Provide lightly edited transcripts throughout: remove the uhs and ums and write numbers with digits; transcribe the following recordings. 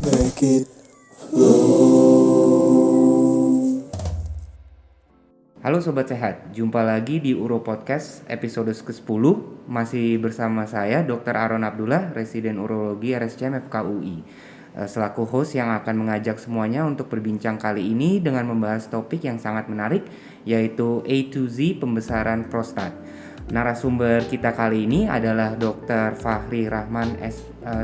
Make it flow. Halo Sobat Sehat, jumpa lagi di Uro Podcast episode ke-10. Masih bersama saya Dr. Aron Abdullah, Residen Urologi RSCM FKUI, selaku host yang akan mengajak semuanya untuk berbincang kali ini dengan membahas topik yang sangat menarik, yaitu A to Z pembesaran prostat. Narasumber kita kali ini adalah Dr. Fahri Rahman,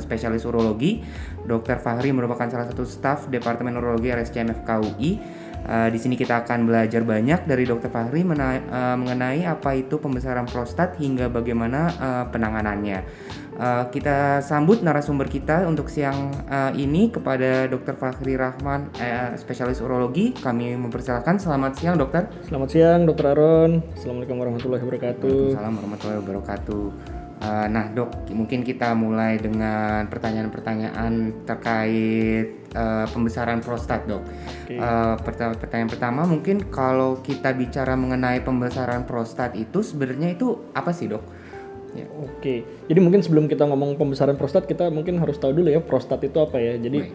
spesialis urologi. Dr. Fahri merupakan salah satu staf Departemen Urologi RSCM FKUI. Di sini kita akan belajar banyak dari Dr. Fahri mengenai apa itu pembesaran prostat hingga bagaimana penanganannya. Kita sambut narasumber kita untuk siang ini kepada Dr. Fahri Rahman, spesialis urologi. Kami mempersilakan. Selamat siang, Dokter. Selamat siang, Dr. Aron. Assalamualaikum warahmatullahi wabarakatuh. Waalaikumsalam warahmatullahi wabarakatuh. Nah, Dok, mungkin kita mulai dengan pertanyaan-pertanyaan terkait pembesaran prostat, Dok. Oke. Pertanyaan pertama, mungkin kalau kita bicara mengenai pembesaran prostat itu sebenarnya itu apa sih, Dok? Ya. Oke. Jadi mungkin sebelum kita ngomong pembesaran prostat, kita mungkin harus tahu dulu ya prostat itu apa ya. Jadi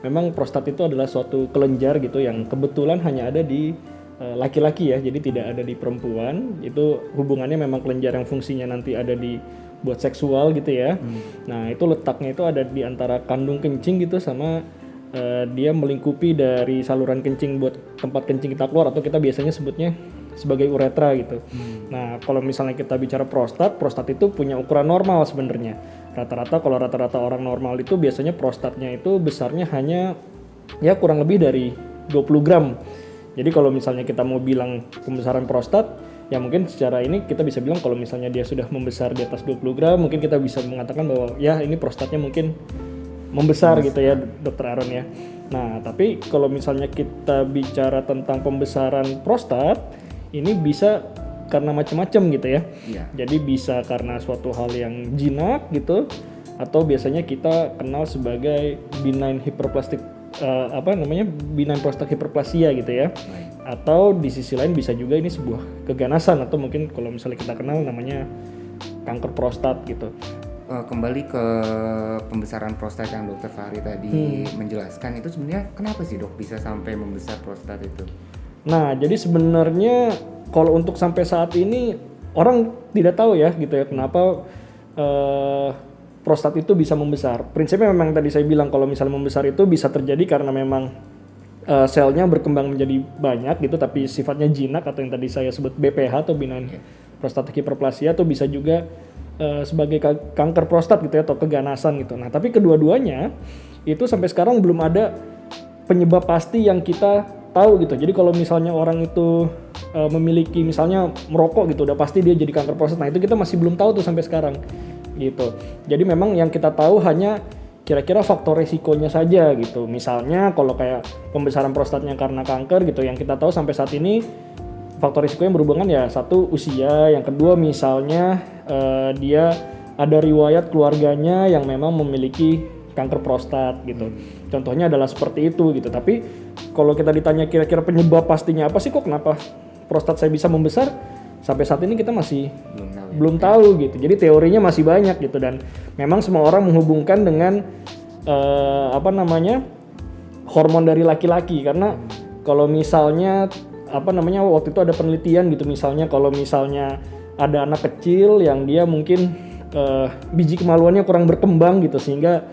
memang prostat itu adalah suatu kelenjar gitu yang kebetulan hanya ada di laki-laki ya. Jadi tidak ada di perempuan. Itu hubungannya memang kelenjar yang fungsinya nanti ada di buat seksual gitu ya. Nah, itu letaknya itu ada di antara kandung kencing gitu sama dia melingkupi dari saluran kencing buat tempat kencing kita keluar, atau kita biasanya sebutnya sebagai uretra gitu. Nah, kalau misalnya kita bicara prostat itu punya ukuran normal sebenarnya. Kalau rata-rata orang normal itu biasanya prostatnya itu besarnya hanya ya kurang lebih dari 20 gram. Jadi kalau misalnya kita mau bilang pembesaran prostat, ya mungkin secara ini kita bisa bilang kalau misalnya dia sudah membesar di atas 20 gram, mungkin kita bisa mengatakan bahwa ya ini prostatnya mungkin membesar gitu ya, Dr. Aron ya. Nah, tapi kalau misalnya kita bicara tentang pembesaran prostat, ini bisa karena macam-macam gitu ya. Iya. Jadi bisa karena suatu hal yang jinak gitu, atau biasanya kita kenal sebagai benign hyperplastic benign prostat hyperplasia gitu ya. Baik. Atau di sisi lain bisa juga ini sebuah keganasan, atau mungkin kalau misalnya kita kenal namanya kanker prostat gitu. Kembali ke pembesaran prostat yang Dr. Fahri tadi menjelaskan, itu sebenarnya kenapa sih, Dok, bisa sampai membesar prostat itu? Nah, jadi sebenarnya kalau untuk sampai saat ini orang tidak tahu ya gitu ya kenapa prostat itu bisa membesar. Prinsipnya memang tadi saya bilang kalau misalnya membesar itu bisa terjadi karena memang selnya berkembang menjadi banyak gitu, tapi sifatnya jinak atau yang tadi saya sebut BPH atau benign prostatic hyperplasia, atau bisa juga sebagai kanker prostat gitu ya, atau keganasan gitu. Nah, tapi kedua-duanya itu sampai sekarang belum ada penyebab pasti yang kita tahu gitu. Jadi kalau misalnya orang itu memiliki misalnya merokok gitu, udah pasti dia jadi kanker prostat. Nah, itu kita masih belum tahu tuh sampai sekarang gitu. Jadi memang yang kita tahu hanya kira-kira faktor resikonya saja gitu. Misalnya kalau kayak pembesaran prostatnya karena kanker gitu, yang kita tahu sampai saat ini faktor risiko yang berhubungan ya satu usia, yang kedua misalnya dia ada riwayat keluarganya yang memang memiliki kanker prostat gitu. Contohnya adalah seperti itu gitu. Tapi kalau kita ditanya kira-kira penyebab pastinya apa sih kok kenapa prostat saya bisa membesar, sampai saat ini kita masih belum tahu gitu. Jadi teorinya masih banyak gitu, dan memang semua orang menghubungkan dengan hormon dari laki-laki, karena kalau misalnya waktu itu ada penelitian gitu, misalnya kalau misalnya ada anak kecil yang dia mungkin biji kemaluannya kurang berkembang gitu, sehingga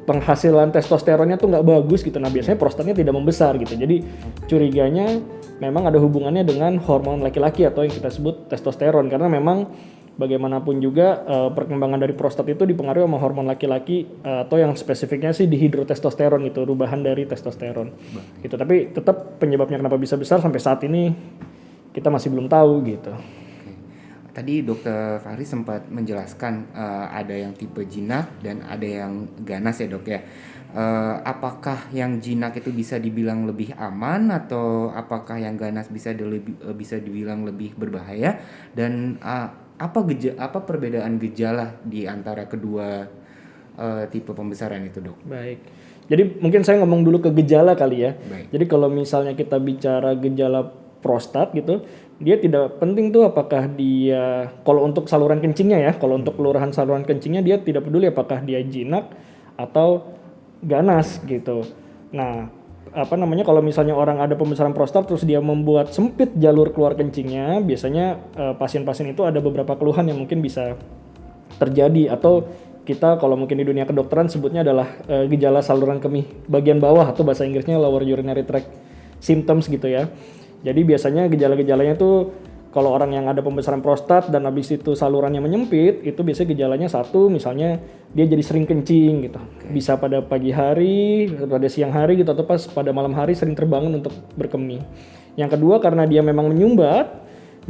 penghasilan testosteronnya tuh nggak bagus gitu. Nah, biasanya prostatnya tidak membesar gitu. Jadi curiganya memang ada hubungannya dengan hormon laki-laki atau yang kita sebut testosteron, karena memang bagaimanapun juga perkembangan dari prostat itu dipengaruhi sama hormon laki-laki atau yang spesifiknya sih dihidrotestosteron itu, perubahan dari testosteron gitu. Tapi tetap penyebabnya kenapa bisa besar sampai saat ini kita masih belum tahu gitu. Tadi Dr. Fahri sempat menjelaskan ada yang tipe jinak dan ada yang ganas ya, Dok ya. Apakah yang jinak itu bisa dibilang lebih aman, atau apakah yang ganas bisa dibilang lebih berbahaya, dan apa perbedaan gejala di antara kedua tipe pembesaran itu, Dok? Baik. Jadi mungkin saya ngomong dulu ke gejala kali ya. Baik. Jadi kalau misalnya kita bicara gejala prostat gitu, dia tidak penting tuh apakah dia, kalau untuk saluran kencingnya ya, kalau untuk kelurahan saluran kencingnya dia tidak peduli apakah dia jinak atau ganas gitu. Nah, kalau misalnya orang ada pembesaran prostat terus dia membuat sempit jalur keluar kencingnya, biasanya pasien-pasien itu ada beberapa keluhan yang mungkin bisa terjadi, atau kita kalau mungkin di dunia kedokteran sebutnya adalah gejala saluran kemih bagian bawah, atau bahasa Inggrisnya lower urinary tract symptoms gitu ya. Jadi biasanya gejala-gejalanya tuh kalau orang yang ada pembesaran prostat dan habis itu salurannya menyempit, itu biasanya gejalanya satu, misalnya dia jadi sering kencing gitu. Bisa pada pagi hari, pada siang hari gitu, atau pas pada malam hari sering terbangun untuk berkemih. Yang kedua karena dia memang menyumbat,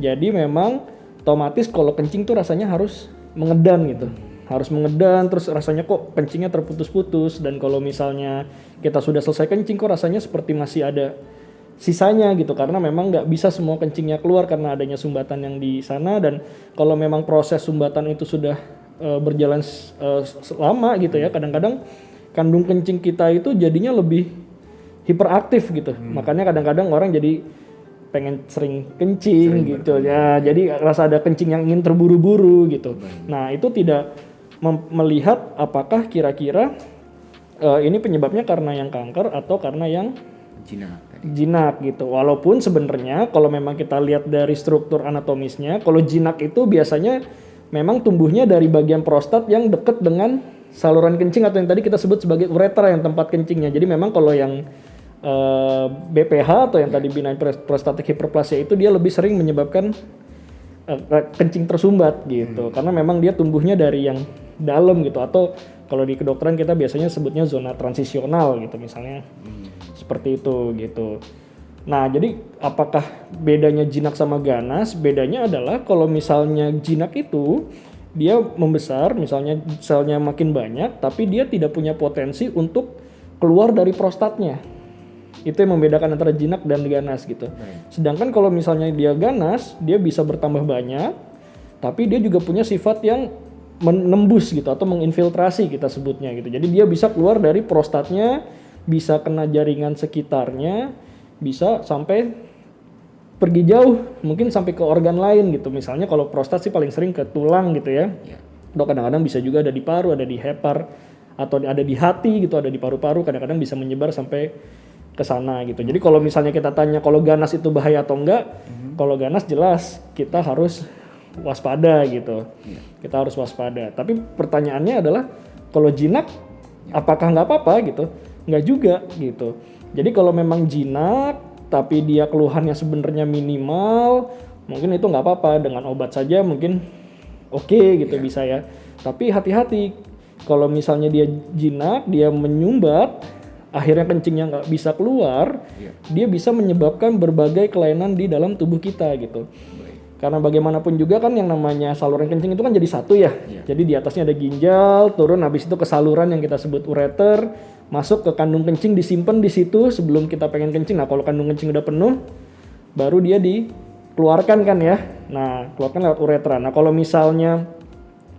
jadi memang otomatis kalau kencing tuh rasanya harus mengedan gitu. Harus mengedan, terus rasanya kok kencingnya terputus-putus, dan kalau misalnya kita sudah selesai kencing kok rasanya seperti masih ada sisanya gitu, karena memang nggak bisa semua kencingnya keluar karena adanya sumbatan yang di sana. Dan kalau memang proses sumbatan itu sudah berjalan lama gitu ya, kadang-kadang kandung kencing kita itu jadinya lebih hiperaktif gitu. Makanya kadang-kadang orang jadi pengen sering kencing gitu ya, jadi rasa ada kencing yang ingin terburu-buru gitu. Nah itu tidak melihat apakah kira-kira ini penyebabnya karena yang kanker atau karena yang jinak gitu. Walaupun sebenarnya kalau memang kita lihat dari struktur anatomisnya, kalau jinak itu biasanya memang tumbuhnya dari bagian prostat yang dekat dengan saluran kencing atau yang tadi kita sebut sebagai uretra, yang tempat kencingnya. Jadi memang kalau yang BPH atau yang tadi benign prostatic hyperplasia itu dia lebih sering menyebabkan kencing tersumbat gitu, karena memang dia tumbuhnya dari yang dalam gitu, atau kalau di kedokteran kita biasanya sebutnya zona transisional gitu misalnya. Seperti itu gitu. Nah, jadi apakah bedanya jinak sama ganas? Bedanya adalah kalau misalnya jinak itu dia membesar, misalnya selnya makin banyak, tapi dia tidak punya potensi untuk keluar dari prostatnya. Itu yang membedakan antara jinak dan ganas gitu. Sedangkan kalau misalnya dia ganas, dia bisa bertambah banyak, tapi dia juga punya sifat yang menembus gitu atau menginfiltrasi kita sebutnya gitu. Jadi dia bisa keluar dari prostatnya, bisa kena jaringan sekitarnya, bisa sampai pergi jauh, mungkin sampai ke organ lain gitu. Misalnya kalau prostat sih paling sering ke tulang gitu ya. Atau kadang-kadang bisa juga ada di paru, ada di hepar, atau ada di hati gitu, ada di paru-paru, kadang-kadang bisa menyebar sampai ke sana gitu. Jadi kalau misalnya kita tanya kalau ganas itu bahaya atau enggak, kalau ganas jelas kita harus waspada gitu. Kita harus waspada. Tapi pertanyaannya adalah kalau jinak apakah nggak apa-apa gitu? Nggak juga gitu. Jadi kalau memang jinak tapi dia keluhannya sebenarnya minimal, mungkin itu nggak apa-apa, dengan obat saja mungkin oke gitu bisa ya. Tapi hati-hati kalau misalnya dia jinak, dia menyumbat, akhirnya kencingnya nggak bisa keluar, dia bisa menyebabkan berbagai kelainan di dalam tubuh kita gitu. Karena bagaimanapun juga kan yang namanya saluran kencing itu kan jadi satu ya. Jadi di atasnya ada ginjal, turun habis itu ke saluran yang kita sebut ureter, masuk ke kandung kencing, disimpan di situ sebelum kita pengen kencing. Nah, kalau kandung kencing udah penuh, baru dia dikeluarkan kan ya. Nah, keluarkan lewat uretra. Nah, kalau misalnya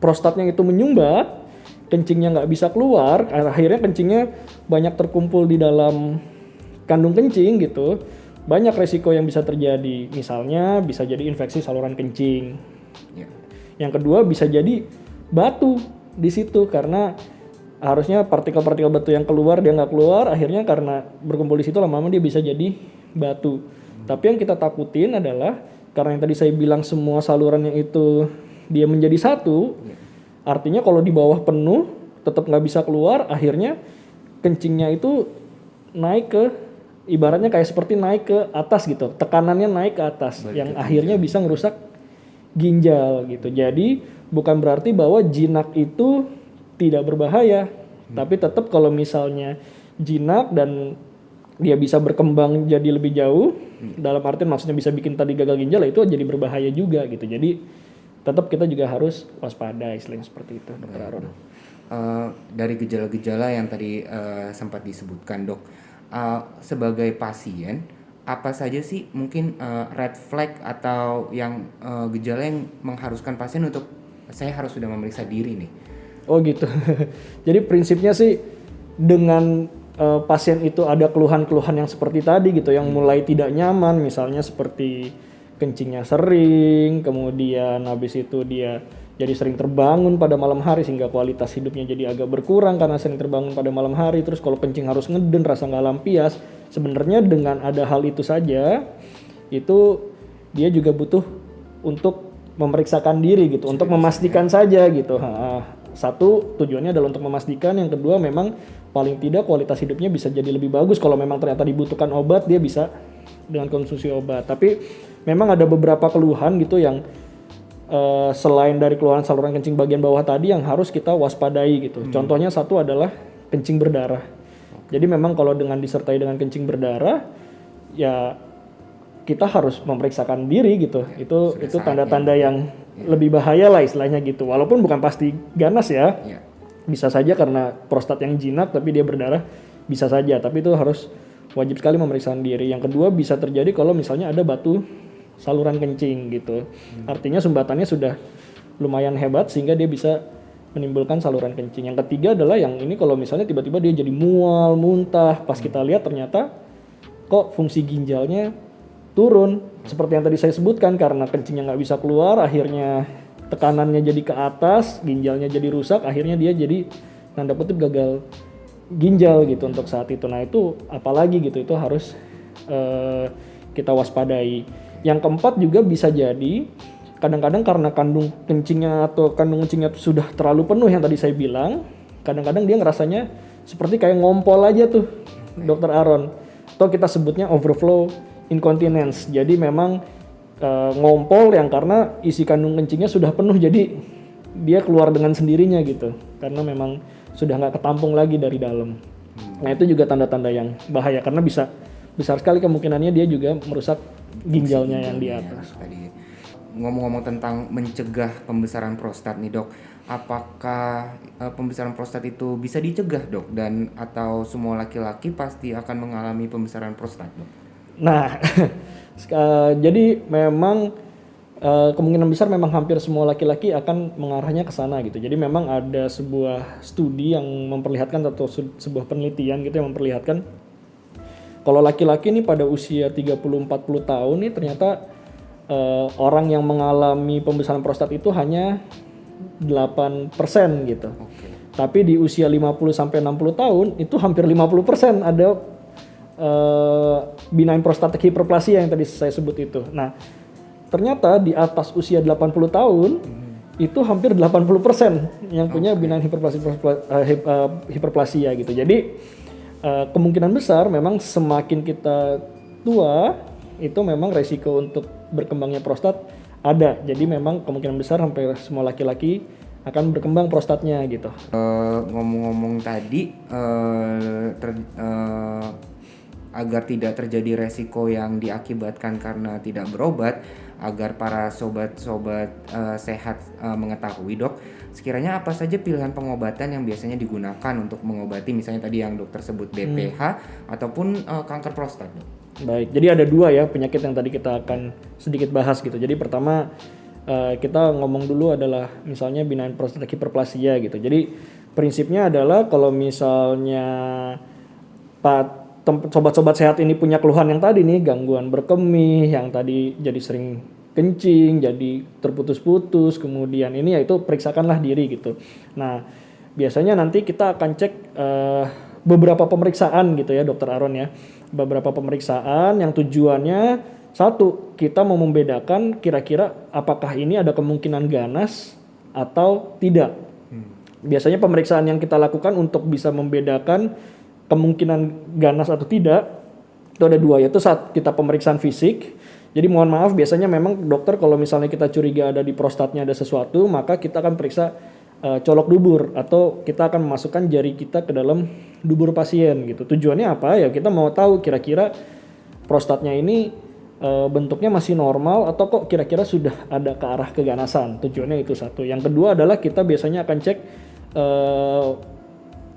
prostatnya itu menyumbat, kencingnya nggak bisa keluar, akhirnya kencingnya banyak terkumpul di dalam kandung kencing gitu. Banyak resiko yang bisa terjadi, misalnya bisa jadi infeksi saluran kencing. Yang kedua bisa jadi batu di situ, karena harusnya partikel-partikel batu yang keluar dia nggak keluar, akhirnya karena berkumpul di situ lama-lama dia bisa jadi batu. Tapi yang kita takutin adalah karena yang tadi saya bilang semua salurannya itu dia menjadi satu, artinya kalau di bawah penuh tetap nggak bisa keluar, akhirnya kencingnya itu naik ke, ibaratnya kayak seperti naik ke atas gitu, tekanannya naik ke atas, yang akhirnya bisa ngerusak ginjal gitu. Jadi bukan berarti bahwa jinak itu tidak berbahaya, tapi tetap kalau misalnya jinak dan dia bisa berkembang jadi lebih jauh, dalam artian maksudnya bisa bikin tadi gagal ginjal, itu jadi berbahaya juga gitu. Jadi tetap kita juga harus waspada, istilahnya seperti itu, Dr. Aron. Dari gejala-gejala yang tadi sempat disebutkan dok, sebagai pasien apa saja sih mungkin red flag atau yang gejala yang mengharuskan pasien untuk saya harus sudah memeriksa diri nih? Oh gitu. Jadi prinsipnya sih dengan pasien itu ada keluhan-keluhan yang seperti tadi gitu, yang mulai tidak nyaman, misalnya seperti kencingnya sering, kemudian habis itu dia jadi sering terbangun pada malam hari sehingga kualitas hidupnya jadi agak berkurang karena sering terbangun pada malam hari. Terus kalau kencing harus ngeden, rasa nggak lampias. Sebenarnya dengan ada hal itu saja, itu dia juga butuh untuk memeriksakan diri gitu, untuk memastikan saja gitu. Satu, tujuannya adalah untuk memastikan. Yang kedua, memang paling tidak kualitas hidupnya bisa jadi lebih bagus. Kalau memang ternyata dibutuhkan obat, dia bisa dengan konsumsi obat. Tapi memang ada beberapa keluhan gitu yang selain dari keluhan saluran kencing bagian bawah tadi yang harus kita waspadai gitu. Contohnya satu adalah kencing berdarah. Jadi memang kalau dengan disertai dengan kencing berdarah, ya kita harus memeriksakan diri gitu. Itu tanda-tanda yang lebih bahaya lah istilahnya gitu. Walaupun bukan pasti ganas ya. Bisa saja karena prostat yang jinak tapi dia berdarah, bisa saja. Tapi itu harus wajib sekali memeriksakan diri. Yang kedua bisa terjadi kalau misalnya ada batu saluran kencing gitu. Artinya sumbatannya sudah lumayan hebat sehingga dia bisa menimbulkan saluran kencing. Yang ketiga adalah yang ini kalau misalnya tiba-tiba dia jadi mual, muntah, pas kita lihat ternyata kok fungsi ginjalnya turun. Seperti yang tadi saya sebutkan, karena kencingnya nggak bisa keluar, akhirnya tekanannya jadi ke atas, ginjalnya jadi rusak, akhirnya dia jadi tanda kutip gagal ginjal gitu untuk saat itu. Nah itu apalagi gitu, itu harus kita waspadai. Yang keempat juga bisa jadi kadang-kadang karena kandung kencingnya sudah terlalu penuh yang tadi saya bilang, kadang-kadang dia ngerasanya seperti kayak ngompol aja tuh, Dokter Aaron. Atau kita sebutnya overflow incontinence. Jadi memang ngompol yang karena isi kandung kencingnya sudah penuh, jadi dia keluar dengan sendirinya gitu. Karena memang sudah nggak ketampung lagi dari dalam. Nah itu juga tanda-tanda yang bahaya karena besar sekali kemungkinannya dia juga merusak ginjalnya yang di atas. Ngomong-ngomong tentang mencegah pembesaran prostat nih dok, apakah pembesaran prostat itu bisa dicegah dok, dan atau semua laki-laki pasti akan mengalami pembesaran prostat dok? Nah, jadi memang kemungkinan besar memang hampir semua laki-laki akan mengarahnya ke sana gitu. Jadi memang ada sebuah studi yang memperlihatkan atau sebuah penelitian gitu yang memperlihatkan kalau laki-laki ini pada usia 30-40 tahun nih ternyata orang yang mengalami pembesaran prostat itu hanya 8% gitu. Tapi di usia 50-60 tahun itu hampir 50% ada benign prostatic hyperplasia yang tadi saya sebut itu. Nah, ternyata di atas usia 80 tahun itu hampir 80% yang punya benign hyperplasia gitu. Jadi kemungkinan besar memang semakin kita tua itu memang resiko untuk berkembangnya prostat ada. Jadi memang kemungkinan besar hampir semua laki-laki akan berkembang prostatnya gitu. Ngomong-ngomong tadi agar tidak terjadi resiko yang diakibatkan karena tidak berobat, agar para sobat-sobat sehat mengetahui dok, sekiranya apa saja pilihan pengobatan yang biasanya digunakan untuk mengobati misalnya tadi yang dokter sebut BPH ataupun kanker prostat dok? Baik, jadi ada dua ya penyakit yang tadi kita akan sedikit bahas gitu. Jadi pertama kita ngomong dulu adalah misalnya benign prostatic hyperplasia gitu. Jadi prinsipnya adalah kalau misalnya sobat-sobat sehat ini punya keluhan yang tadi nih, gangguan berkemih, yang tadi jadi sering kencing, jadi terputus-putus, kemudian ini yaitu periksakanlah diri gitu. Nah, biasanya nanti kita akan cek beberapa pemeriksaan gitu ya Dokter Aaron ya. Beberapa pemeriksaan yang tujuannya satu, kita mau membedakan kira-kira apakah ini ada kemungkinan ganas atau tidak. Biasanya pemeriksaan yang kita lakukan untuk bisa membedakan kemungkinan ganas atau tidak itu ada dua, yaitu saat kita pemeriksaan fisik. Jadi mohon maaf, biasanya memang dokter kalau misalnya kita curiga ada di prostatnya ada sesuatu, maka kita akan periksa colok dubur atau kita akan memasukkan jari kita ke dalam dubur pasien gitu. Tujuannya apa? Ya kita mau tahu kira-kira prostatnya ini bentuknya masih normal atau kok kira-kira sudah ada ke arah keganasan. Tujuannya itu satu. Yang kedua adalah kita biasanya akan cek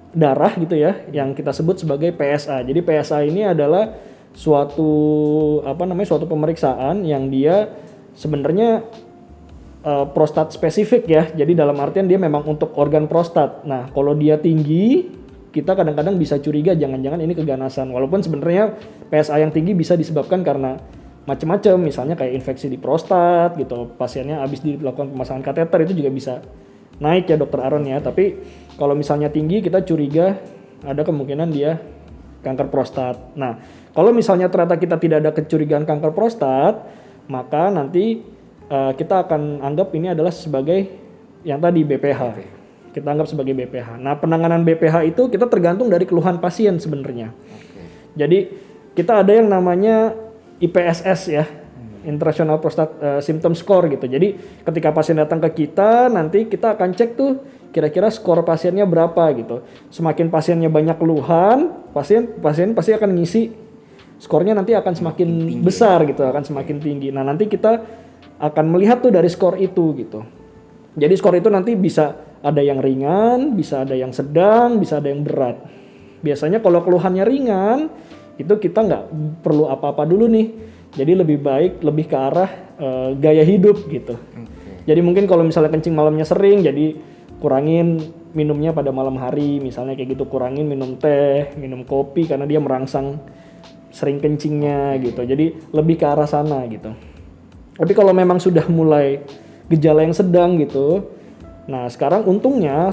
darah gitu ya, yang kita sebut sebagai PSA. Jadi PSA ini adalah suatu pemeriksaan yang dia sebenarnya prostat spesifik ya. Jadi dalam artian dia memang untuk organ prostat. Nah, kalau dia tinggi, kita kadang-kadang bisa curiga jangan-jangan ini keganasan. Walaupun sebenarnya PSA yang tinggi bisa disebabkan karena macam-macam, misalnya kayak infeksi di prostat gitu, pasiennya habis dilakukan pemasangan kateter itu juga bisa naik ya dokter Aaron ya. Tapi kalau misalnya tinggi kita curiga ada kemungkinan dia kanker prostat. Nah, kalau misalnya ternyata kita tidak ada kecurigaan kanker prostat, maka nanti kita akan anggap ini adalah sebagai yang tadi BPH. Kita anggap sebagai BPH. Nah, penanganan BPH itu kita tergantung dari keluhan pasien sebenarnya. Jadi kita ada yang namanya IPSS ya, International Prostate Symptom Score gitu. Jadi ketika pasien datang ke kita, nanti kita akan cek tuh kira-kira skor pasiennya berapa gitu. Semakin pasiennya banyak keluhan, pasien pasti akan ngisi skornya nanti akan semakin besar gitu, akan semakin tinggi. Nah, nanti kita akan melihat tuh dari skor itu gitu. Jadi skor itu nanti bisa ada yang ringan, bisa ada yang sedang, bisa ada yang berat. Biasanya kalau keluhannya ringan, itu kita nggak perlu apa-apa dulu nih. Jadi lebih baik lebih ke arah gaya hidup gitu. Jadi mungkin kalau misalnya kencing malamnya sering, jadi kurangin minumnya pada malam hari, misalnya kayak gitu, kurangin minum teh, minum kopi karena dia merangsang sering kencingnya gitu. Jadi lebih ke arah sana gitu. Tapi kalau memang sudah mulai gejala yang sedang gitu, nah sekarang untungnya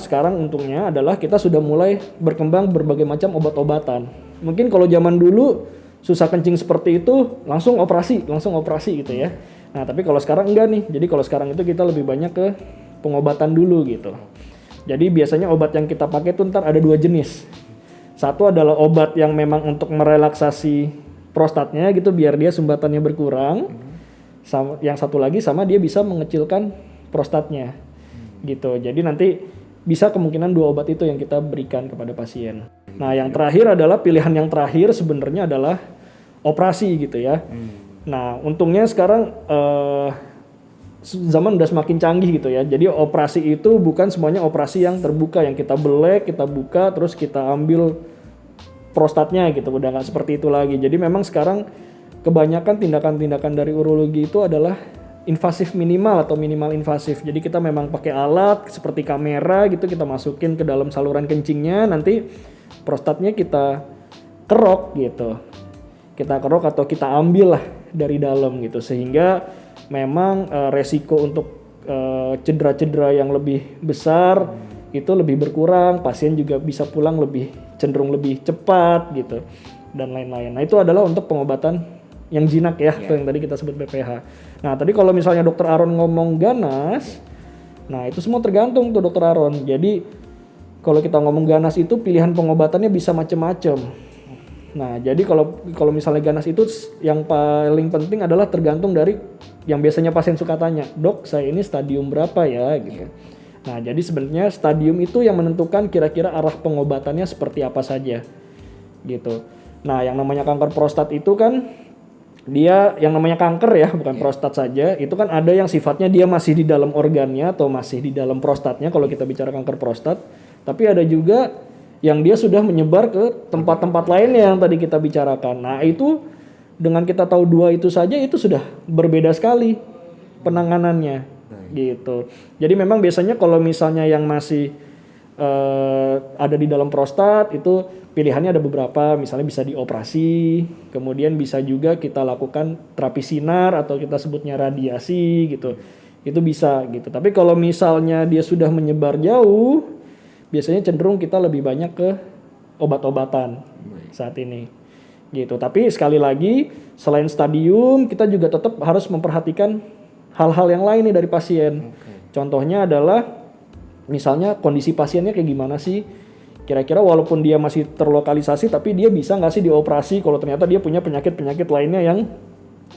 adalah kita sudah mulai berkembang berbagai macam obat-obatan. Mungkin kalau zaman dulu susah kencing seperti itu langsung operasi gitu ya. Nah tapi kalau sekarang enggak nih. Jadi kalau sekarang itu kita lebih banyak ke pengobatan dulu gitu. Jadi biasanya obat yang kita pakai itu ntar ada 2 jenis. Satu adalah obat yang memang untuk merelaksasi prostatnya gitu biar dia sumbatannya berkurang. Yang satu lagi sama dia bisa mengecilkan prostatnya gitu. Jadi nanti bisa kemungkinan 2 obat itu yang kita berikan kepada pasien. Nah, yang terakhir adalah pilihan yang terakhir sebenarnya adalah operasi gitu ya. Nah, untungnya sekarang zaman udah semakin canggih gitu ya. Jadi operasi itu bukan semuanya operasi yang terbuka, yang kita belek, kita buka, terus kita ambil prostatnya gitu. Udah nggak seperti itu lagi. Jadi memang sekarang kebanyakan tindakan-tindakan dari urologi itu adalah invasif minimal atau minimal invasif. Jadi kita memang pakai alat seperti kamera gitu, kita masukin ke dalam saluran kencingnya, nanti prostatnya kita kerok gitu. Kita kerok atau kita ambil lah dari dalam gitu, sehingga memang resiko untuk cedera-cedera yang lebih besar itu lebih berkurang, pasien juga bisa pulang cenderung lebih cepat gitu dan lain-lain. Nah, itu adalah untuk pengobatan yang jinak ya, yang tadi kita sebut BPH. Nah, tadi kalau misalnya dokter Aaron ngomong ganas, nah itu semua tergantung tuh dokter Aaron. Jadi kalau kita ngomong ganas itu pilihan pengobatannya bisa macam-macam. Nah, jadi kalau misalnya ganas itu yang paling penting adalah tergantung dari yang biasanya pasien suka tanya, "Dok, saya ini stadium berapa ya?" gitu. Nah, jadi sebenarnya stadium itu yang menentukan kira-kira arah pengobatannya seperti apa saja. Gitu. Nah, yang namanya kanker prostat itu kan dia yang namanya kanker ya, bukan prostat saja, itu kan ada yang sifatnya dia masih di dalam organnya atau masih di dalam prostatnya kalau kita bicara kanker prostat, tapi ada juga yang dia sudah menyebar ke tempat-tempat lainnya yang tadi kita bicarakan. Nah, itu dengan kita tahu 2 itu saja itu sudah berbeda sekali penanganannya gitu. Jadi memang biasanya kalau misalnya yang masih ada di dalam prostat itu pilihannya ada beberapa, misalnya bisa dioperasi, kemudian bisa juga kita lakukan terapi sinar atau kita sebutnya radiasi gitu. Itu bisa gitu. Tapi kalau misalnya dia sudah menyebar jauh, biasanya cenderung kita lebih banyak ke obat-obatan saat ini. Gitu. Tapi sekali lagi, selain stadium, kita juga tetap harus memperhatikan hal-hal yang lain nih dari pasien. Contohnya adalah misalnya kondisi pasiennya kayak gimana sih? Kira-kira walaupun dia masih terlokalisasi, tapi dia bisa nggak sih dioperasi kalau ternyata dia punya penyakit-penyakit lainnya yang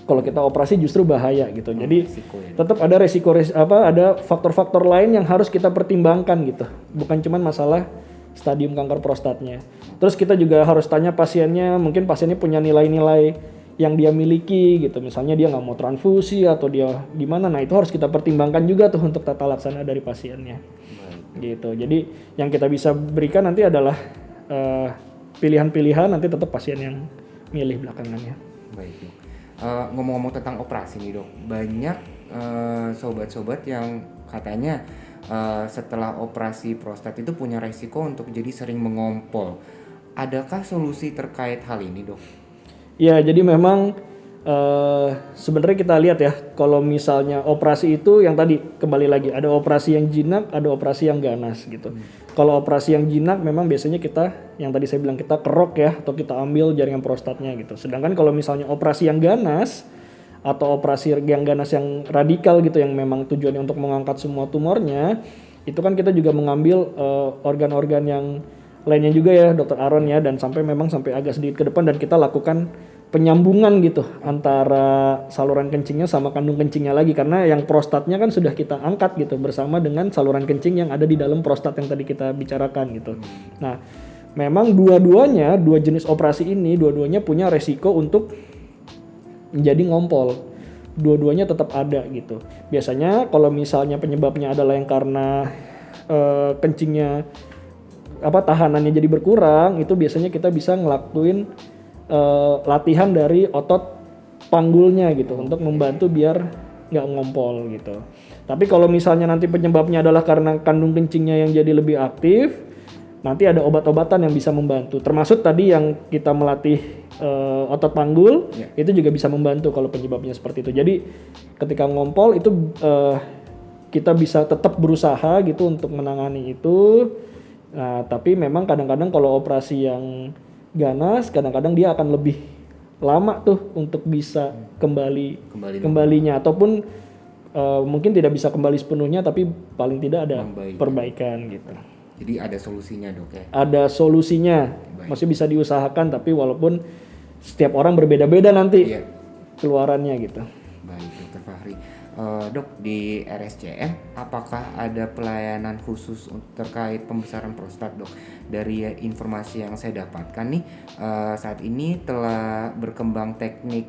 kalau kita operasi justru bahaya gitu. Jadi tetap ada ada faktor-faktor lain yang harus kita pertimbangkan gitu. Bukan cuma masalah stadium kanker prostatnya. Terus kita juga harus tanya pasiennya, mungkin pasiennya punya nilai-nilai yang dia miliki gitu. Misalnya dia nggak mau transfusi atau dia gimana. Nah, itu harus kita pertimbangkan juga tuh untuk tata laksana dari pasiennya. Gitu. Jadi yang kita bisa berikan nanti adalah pilihan-pilihan, nanti tetap pasien yang milih belakangannya. Baik, Dok. Ngomong-ngomong tentang operasi nih, Dok. Banyak sobat-sobat yang katanya setelah operasi prostat itu punya resiko untuk jadi sering mengompol. Adakah solusi terkait hal ini, Dok? Ya, jadi memang sebenarnya kita lihat ya, kalau misalnya operasi itu yang tadi kembali lagi ada operasi yang jinak, ada operasi yang ganas gitu. Kalau operasi yang jinak memang biasanya kita yang tadi saya bilang kita kerok ya atau kita ambil jaringan prostatnya gitu. Sedangkan kalau misalnya operasi yang ganas atau operasi yang ganas yang radikal gitu yang memang tujuannya untuk mengangkat semua tumornya, itu kan kita juga mengambil organ-organ yang lainnya juga ya Dokter Aaron ya, dan memang sampai agak sedikit ke depan dan kita lakukan penyambungan gitu antara saluran kencingnya sama kandung kencingnya lagi, karena yang prostatnya kan sudah kita angkat gitu bersama dengan saluran kencing yang ada di dalam prostat yang tadi kita bicarakan gitu. Nah, memang dua jenis operasi ini dua-duanya punya resiko untuk menjadi ngompol. Dua-duanya tetap ada gitu. Biasanya kalau misalnya penyebabnya adalah yang karena kencingnya tahanannya jadi berkurang, itu biasanya kita bisa ngelakuin latihan dari otot panggulnya gitu untuk membantu biar nggak ngompol gitu. Tapi kalau misalnya nanti penyebabnya adalah karena kandung kencingnya yang jadi lebih aktif, nanti ada obat-obatan yang bisa membantu. Termasuk tadi yang kita melatih otot panggul, itu juga bisa membantu kalau penyebabnya seperti itu. Jadi ketika ngompol itu kita bisa tetap berusaha gitu untuk menangani itu. Nah, tapi memang kadang-kadang kalau operasi yang ganas kadang-kadang dia akan lebih lama tuh untuk bisa kembalinya ataupun mungkin tidak bisa kembali sepenuhnya tapi paling tidak ada perbaikan gitu. Jadi ada solusinya dok ya? Ada solusinya. Masih bisa diusahakan tapi walaupun setiap orang berbeda-beda nanti keluarannya gitu. Baik Dokter Fahri. Dok, di RSCM apakah ada pelayanan khusus terkait pembesaran prostat dok? Dari informasi yang saya dapatkan nih, saat ini telah berkembang teknik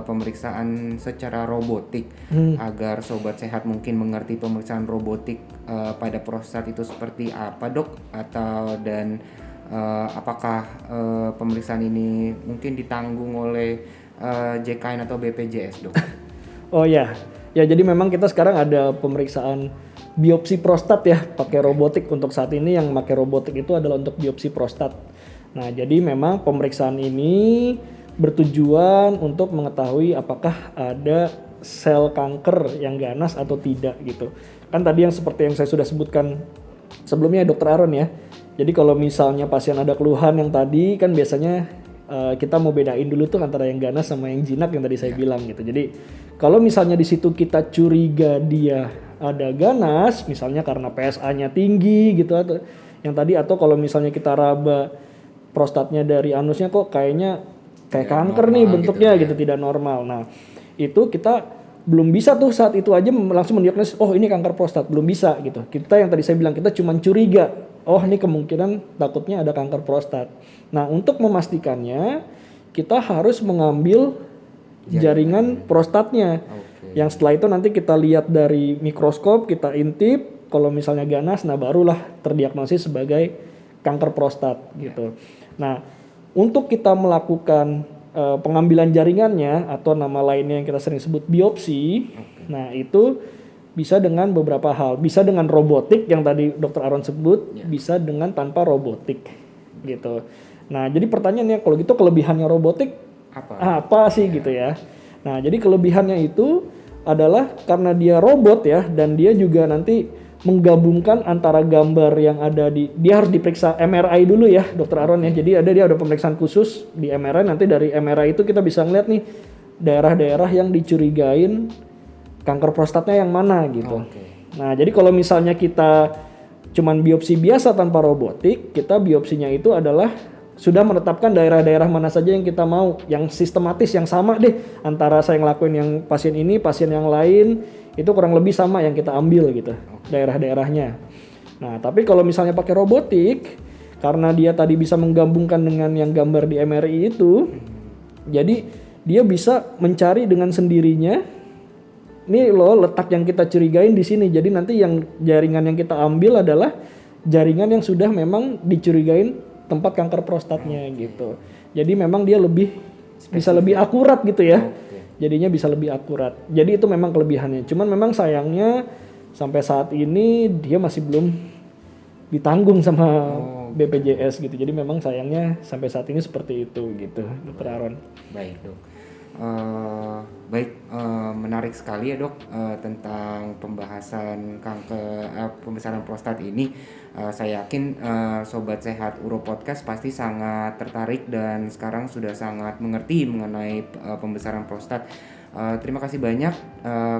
pemeriksaan secara robotik agar sobat sehat mungkin mengerti pemeriksaan robotik pada prostat itu seperti apa dok? Apakah pemeriksaan ini mungkin ditanggung oleh JKN atau BPJS dok? Oh ya jadi memang kita sekarang ada pemeriksaan biopsi prostat ya pakai robotik. Untuk saat ini yang pakai robotik itu adalah untuk biopsi prostat. Nah jadi memang pemeriksaan ini bertujuan untuk mengetahui apakah ada sel kanker yang ganas atau tidak gitu. Kan tadi yang seperti yang saya sudah sebutkan sebelumnya Dokter Aaron ya. Jadi kalau misalnya pasien ada keluhan yang tadi kan biasanya kita mau bedain dulu tuh antara yang ganas sama yang jinak yang tadi saya bilang gitu. Jadi kalau misalnya di situ kita curiga dia ada ganas, misalnya karena PSA-nya tinggi gitu atau yang tadi, atau kalau misalnya kita raba prostatnya dari anusnya kok kayaknya kayak kanker nih bentuknya gitu, tidak normal. Nah, itu kita belum bisa tuh saat itu aja langsung mendiagnosis oh ini kanker prostat, belum bisa gitu. Kita yang tadi saya bilang kita cuma curiga, oh ini kemungkinan takutnya ada kanker prostat. Nah, untuk memastikannya kita harus mengambil jaringan prostatnya. Yang setelah itu nanti kita lihat dari mikroskop, kita intip, kalau misalnya ganas, nah barulah terdiagnosis sebagai kanker prostat gitu. Nah, untuk kita melakukan pengambilan jaringannya atau nama lainnya yang kita sering sebut biopsi, nah itu bisa dengan beberapa hal. Bisa dengan robotik yang tadi Dr. Aaron sebut, bisa dengan tanpa robotik gitu. Nah, jadi pertanyaannya kalau gitu kelebihannya robotik apa sih gitu ya. Nah, jadi kelebihannya itu adalah karena dia robot ya, dan dia juga nanti menggabungkan antara gambar yang ada dia harus diperiksa MRI dulu ya Dr. Aaron ya. Jadi dia ada pemeriksaan khusus di MRI, nanti dari MRI itu kita bisa ngeliat nih daerah-daerah yang dicurigain kanker prostatnya yang mana gitu. Nah, jadi kalau misalnya kita cuman biopsi biasa tanpa robotik, kita biopsinya itu adalah sudah menetapkan daerah-daerah mana saja yang kita mau, yang sistematis, yang sama deh antara saya ngelakuin yang pasien ini, pasien yang lain, itu kurang lebih sama yang kita ambil gitu, daerah-daerahnya. Nah, tapi kalau misalnya pakai robotik, karena dia tadi bisa menggabungkan dengan yang gambar di MRI itu, jadi dia bisa mencari dengan sendirinya, ini loh letak yang kita curigain di sini. Jadi nanti yang jaringan yang kita ambil adalah jaringan yang sudah memang dicurigain tempat kanker prostatnya gitu. Jadi memang dia bisa lebih akurat gitu ya. Jadinya bisa lebih akurat. Jadi itu memang kelebihannya. Cuman memang sayangnya sampai saat ini dia masih belum ditanggung sama BPJS gitu. Jadi memang sayangnya sampai saat ini seperti itu gitu, Dr. Aaron. Baik dok. Menarik sekali ya dok tentang pembahasan pembesaran prostat ini. Saya yakin Sobat Sehat Uro Podcast pasti sangat tertarik dan sekarang sudah sangat mengerti mengenai pembesaran prostat. Terima kasih banyak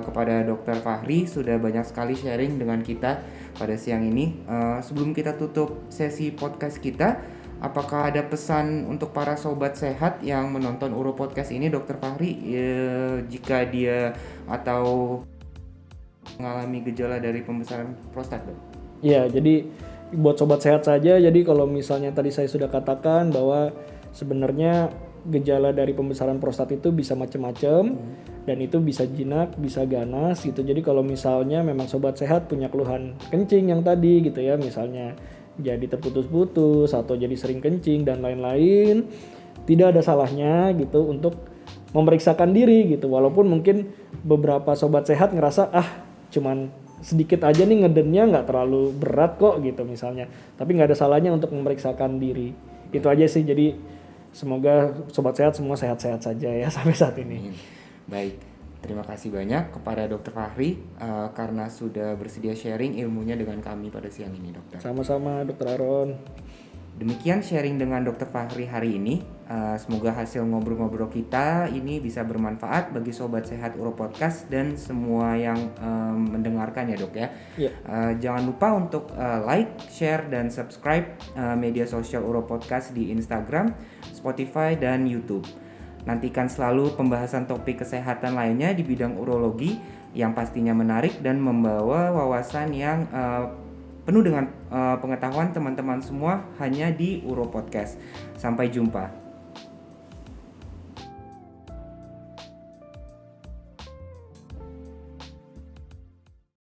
kepada Dr. Fahri sudah banyak sekali sharing dengan kita pada siang ini. Sebelum kita tutup sesi podcast kita, apakah ada pesan untuk para sobat sehat yang menonton Uro Podcast ini, Dr. Fahri, jika dia atau mengalami gejala dari pembesaran prostat, dok? Ya, jadi buat sobat sehat saja. Jadi kalau misalnya tadi saya sudah katakan bahwa sebenarnya gejala dari pembesaran prostat itu bisa macam-macam dan itu bisa jinak, bisa ganas gitu. Jadi kalau misalnya memang sobat sehat punya keluhan kencing yang tadi gitu ya, misalnya jadi terputus-putus atau jadi sering kencing dan lain-lain, tidak ada salahnya gitu untuk memeriksakan diri gitu. Walaupun mungkin beberapa sobat sehat ngerasa cuman sedikit aja nih ngedennya, nggak terlalu berat kok gitu misalnya, tapi nggak ada salahnya untuk memeriksakan diri. Itu aja sih. Jadi semoga sobat sehat semua sehat-sehat saja ya sampai saat ini. Baik, terima kasih banyak kepada Dr. Fahri karena sudah bersedia sharing ilmunya dengan kami pada siang ini, dokter. Sama-sama Dr. Aaron. Demikian sharing dengan Dr. Fahri hari ini. Semoga hasil ngobrol-ngobrol kita ini bisa bermanfaat bagi Sobat Sehat Uro Podcast dan semua yang mendengarkan ya dok ya. Jangan lupa untuk like, share, dan subscribe media sosial Uro Podcast di Instagram, Spotify, dan YouTube. Nantikan selalu pembahasan topik kesehatan lainnya di bidang urologi yang pastinya menarik dan membawa wawasan yang penuh dengan pengetahuan teman-teman semua hanya di Uro Podcast. Sampai jumpa.